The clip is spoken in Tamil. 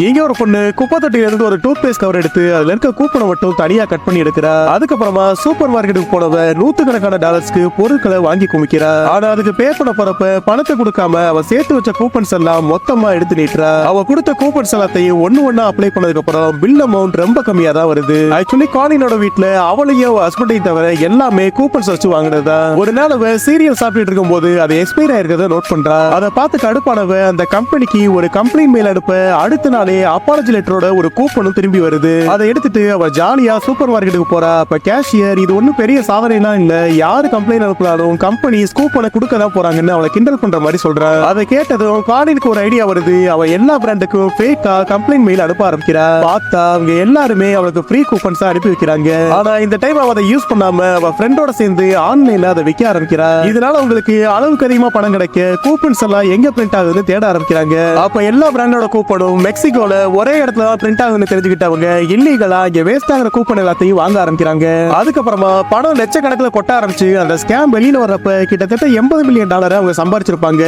இங்க ஒரு பொண்ணு குப்பை தொட்டில இருந்து ஒரு டூத் பேஸ்ட் கவர் எடுத்து அதுல இருக்க கூப்பனை மட்டும் தனியா கட் பண்ணி எடுக்கிறா. அதுக்கப்புறமா சூப்பர் மார்க்கெட்டுக்கு போனவ நூத்துக்கணக்கான டாலர்ஸ்க்கு பொருட்களை வாங்கி குமிக்கிறா. ஆனா அதுக்கு பே பண்ண போறப்ப பணத்தை கொடுக்காம அவ சேர்த்து வச்ச கூப்பன்ஸ் எல்லாம் மொத்தமா எடுத்து நீட்டுறா. அவ கொடுத்த கூப்பன்ஸ் எல்லாத்தையும் ஒண்ணா அப்ளை பண்ணதுக்கு அப்புறம் பில் அமௌண்ட் ரொம்ப கம்மியா தான் வருது. ஆக்சுவலி காலினோட வீட்டுல அவளையும் ஹஸ்பண்டையும் தவிர எல்லாமே கூப்பன்ஸ் வச்சு வாங்கினதா. ஒரு நாள் அவ சீரியல் சாப்பிட்டு இருக்கும் போது அது எக்ஸ்பைர் ஆயிருக்கிறத நோட் பண்றா. அதை பார்த்து கடுப்பானவ அந்த கம்பெனிக்கு ஒரு கம்ப்ளைண்ட் மெயில் அனுப்ப அடுத்த நாளே அப்பாலஜி லெட்டரோட ஒரு கூப்பனும் திரும்பி வருது. அதை எடுத்துட்டு அவ ஜாலியா சூப்பர் மார்க்கெட்டுக்கு போறா. அப்ப கேஷியர் இது ஒன்னும் பெரிய சாதனைலாம் இல்ல, யாரு கம்ப்ளைண்ட் அனுப்பினாலும் கம்பெனி கூப்பனை கொடுக்க தான் போறாங்கன்னு அவளை கிண்டல் பண்ற மாதிரி சொல்றா. அதை கேட்டதும் காலினுக்கு ஒரு ஐடியா வருது. அவ எல்லா பிராண்டுக்கும் ஃபேக்கா கம்ப்ளைண்ட் மெயில் அனுப்ப ஆரம்பிக்கிறா. பார்த்தா அவங்க எல்லாருமே அவளுக்கு ஃப்ரீ கூப்பன்ஸ் அனுப்பி வைக்கிறாங்க. ஆனா இந்த டைம் அவ அதை யூஸ் பண்ணாம அவ ஃப்ரெண்டோட சேர்ந்து ஆன்லைன்ல அதை விற்க ஆரம்பிக்கிறா. இதனால அவங்களுக்கு அளவுக்கு அதிகமா பணம் கிடைக்க கூப்பன்ஸ் எல்லாம் எங்க பிரிண்ட் ஆகுதுன்னு தேட ஆரம்பிக்கிறாங்க. அப்ப எல்லா பிராண்டோட கூப்பனும் மெக்சிகோல ஒரே இடத்துல பிரிண்ட் ஆகுதுன்னு தெரிஞ்சுக்கிட்டவங்க இல்லீகலா இங்க வேஸ்ட் ஆகிற கூப்பன் எல்லாத்தையும் வாங்க ஆரம்பிக்கிறாங்க. அதுக்கப்புறமா பணம் லட்சக்கணக்கில் கொட்ட ஆரம்பிச்சு அந்த ஸ்கேம் வெளியில வர்றப்ப கிட்டத்தட்ட $80 மில்லியன் அவங்க சம்பாதிச்சிருப்பாங்க.